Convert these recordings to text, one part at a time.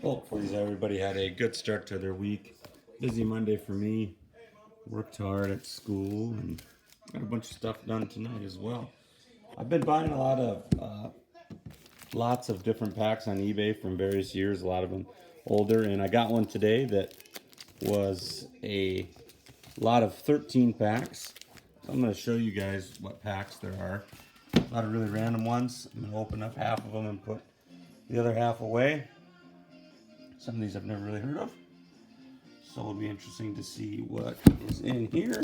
Hopefully everybody had a good start to their week. Busy Monday for me. Worked hard at school and got a bunch of stuff done tonight as well. I've been buying a lot of lots of different packs on eBay from various years. A lot of them older, and I got one today that was a lot of 13 packs. So I'm going to show you guys what packs there are. A lot of really random ones. I'm going to open up half of them and put the other half away. Some of these I've never really heard of. So it'll be interesting to see what is in here.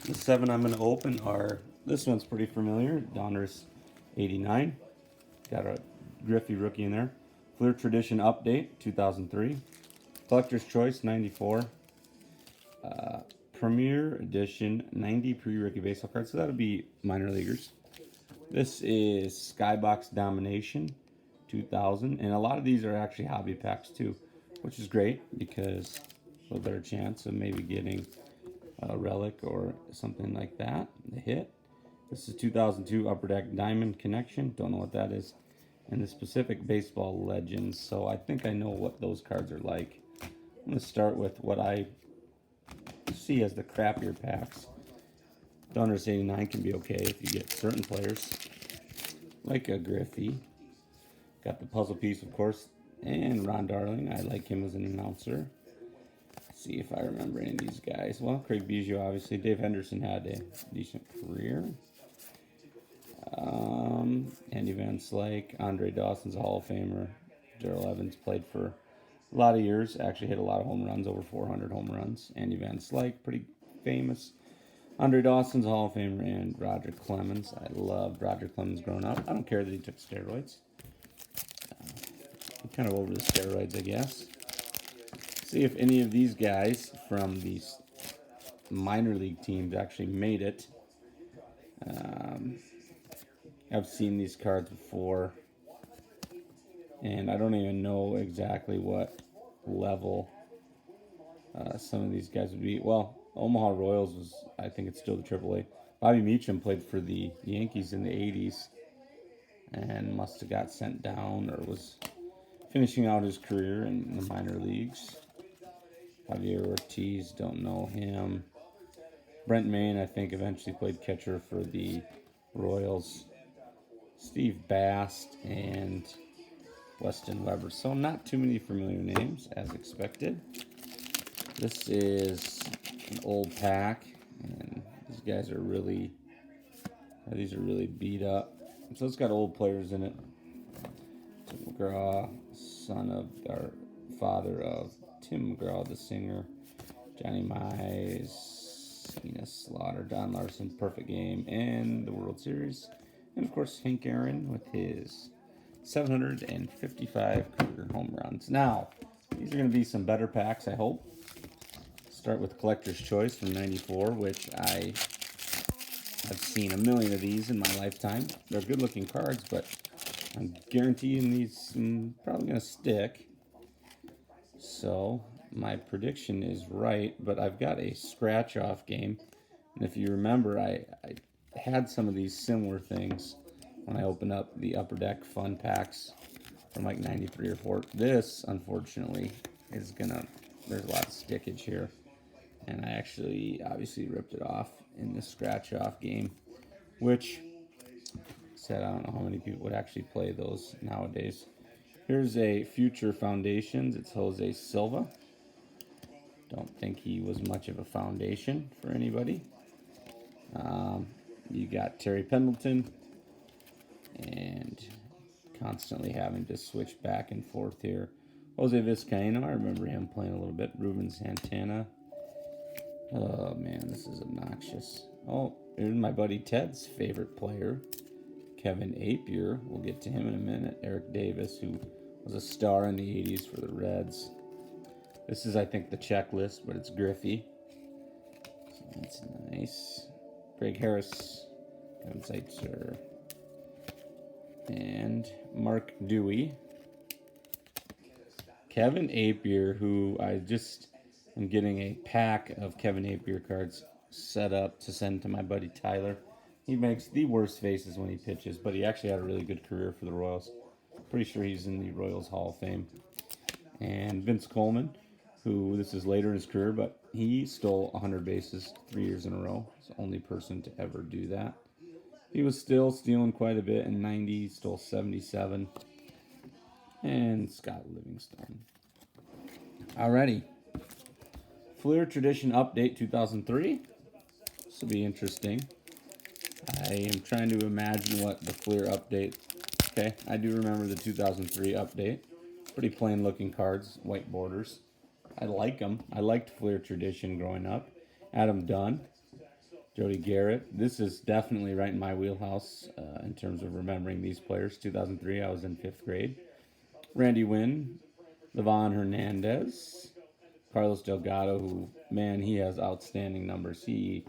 The 7 I'm going to open are, this one's pretty familiar, Donruss 89. Got a Griffey rookie in there. Fleer Tradition Update 2003. Collector's Choice 94. Premier Edition 90 pre-rookie baseball cards. So that'll be minor leaguers. This is Skybox Domination 2000. And a lot of these are actually hobby packs too, which is great because a little better chance of maybe getting a relic or something like that. The hit. This is 2002 Upper Deck Diamond Connection. Don't know what that is. And the specific Baseball Legends. So I think I know what those cards are like. I'm going to start with what I see as the crappier packs. Donruss 89 can be okay if you get certain players. Like a Griffey. Got the puzzle piece, of course. And Ron Darling. I like him as an announcer. See if I remember any of these guys. Well, Craig Biggio, obviously. Dave Henderson had a decent career. Andy Van Slyke, Andre Dawson's a Hall of Famer. Darrell Evans played for a lot of years. Actually hit a lot of home runs, over 400 home runs. Andy Van Slyke, pretty famous. Andre Dawson's a Hall of Famer, and Roger Clemens. I loved Roger Clemens growing up. I don't care that he took steroids. I'm kind of over the steroids, I guess. See if any of these guys from these minor league teams actually made it. I've seen these cards before, and I don't even know exactly what level some of these guys would be. Well, Omaha Royals was, I think it's still the AAA. Bobby Meacham played for the Yankees in the 80s and must have got sent down or was finishing out his career in the minor leagues. Javier Ortiz, don't know him. Brent Maine, I think, eventually played catcher for the Royals. Steve Bast and Weston Weber. So not too many familiar names, as expected. This is an old pack, and these guys are really, these are really beat up. So it's got old players in it. Tim McGraw, son of, or father of Tim McGraw, the singer. Johnny Mize, Enos Slaughter, Don Larson, Perfect Game, and the World Series. And of course, Hank Aaron with his 755 career home runs. Now, these are going to be some better packs, I hope. Start with Collector's Choice from 94, which I've seen a million of these in my lifetime. They're good looking cards, but I'm guaranteeing these probably going to stick. So my prediction is right, but I've got a scratch off game. And if you remember, I had some of these similar things when I opened up the Upper Deck Fun packs from like 93 or 4. This, unfortunately, is gonna, there's a lot of stickage here. And I actually obviously ripped it off in the scratch off game, which said I don't know how many people would actually play those nowadays. Here's a Future Foundations. It's Jose Silva. Don't think he was much of a foundation for anybody. You got Terry Pendleton, and constantly having to switch back and forth here. Jose Vizcaino, I remember him playing a little bit. Ruben Santana. Oh man, this is obnoxious. Oh, here's my buddy Ted's favorite player, Kevin Apier. We'll get to him in a minute. Eric Davis, who was a star in the 80s for the Reds. This is, I think, the checklist, but it's Griffey. So that's nice. Greg Harris, Kevin Seitzer, and Mark Dewey. Kevin Apier, who I just am getting a pack of Kevin Apier cards set up to send to my buddy Tyler. He makes the worst faces when he pitches, but he actually had a really good career for the Royals. Pretty sure he's in the Royals Hall of Fame. And Vince Coleman, who this is later in his career, but he stole 100 bases 3 years in a row. He's the only person to ever do that. He was still stealing quite a bit in 90, stole 77. And Scott Livingstone. Alrighty. Fleer Tradition Update 2003. This will be interesting. I am trying to imagine what the Fleer update. Okay, I do remember the 2003 update. Pretty plain looking cards, white borders. I like them. I liked Fleer Tradition growing up. Adam Dunn, Jody Garrett. This is definitely right in my wheelhouse in terms of remembering these players. 2003, I was in 5th grade. Randy Wynn, Levon Hernandez, Carlos Delgado, who, man, he has outstanding numbers. He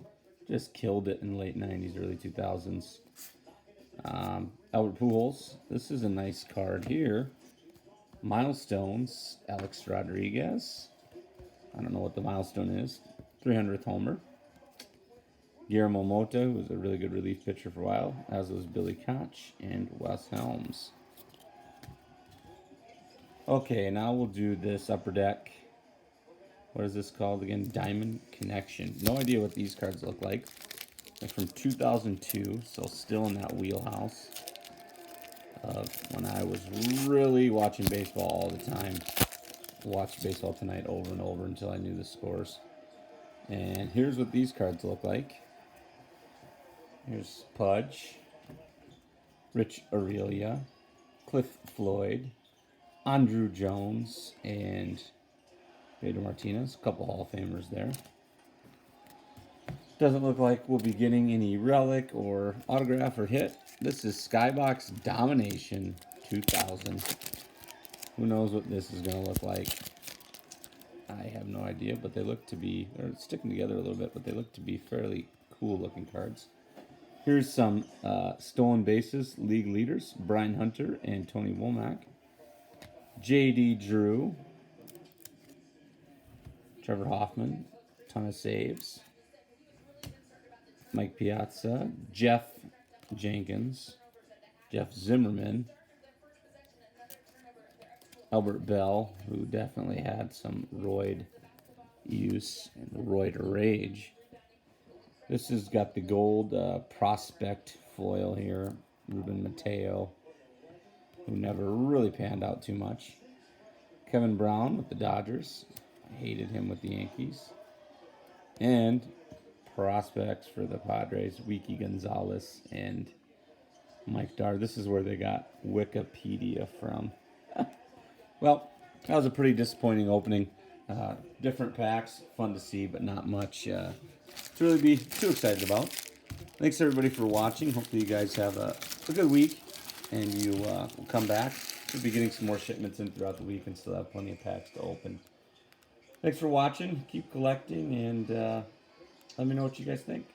just killed it in the late 90s, early 2000s. Albert Pujols. This is a nice card here. Milestones, Alex Rodriguez. I don't know what the milestone is. 300th homer. Guillermo Mota, who was a really good relief pitcher for a while, as was Billy Koch and Wes Helms. Okay, now we'll do this upper deck. What is this called again? Diamond Connection. No idea what these cards look like. They're from 2002, so still in that wheelhouse of when I was really watching baseball all the time. Watched Baseball Tonight over and over until I knew the scores. And here's what these cards look like. Here's Pudge, Rich Aurelia, Cliff Floyd, Andrew Jones, and Pedro Martinez. A couple Hall of Famers there. Doesn't look like we'll be getting any relic or autograph or hit. This is Skybox Domination 2000. Who knows what this is going to look like? I have no idea, but they look to be, they're sticking together a little bit, but they look to be fairly cool looking cards. Here's some stolen bases league leaders, Brian Hunter and Tony Womack. J.D. Drew, Trevor Hoffman, ton of saves. Mike Piazza, Jeff Jenkins, Jeff Zimmerman, Albert Bell, who definitely had some roid use and roid rage. This has got the gold prospect foil here, Ruben Mateo, who never really panned out too much. Kevin Brown with the Dodgers. I hated him with the Yankees. And prospects for the Padres, Wiki Gonzalez and Mike Dar. This is where they got Wikipedia from. Well, that was a pretty disappointing opening. Different packs, fun to see, but not much to really be too excited about. Thanks everybody for watching. Hopefully you guys have a good week, and you will come back. We'll be getting some more shipments in throughout the week and still have plenty of packs to open. Thanks for watching. Keep collecting, and let me know what you guys think.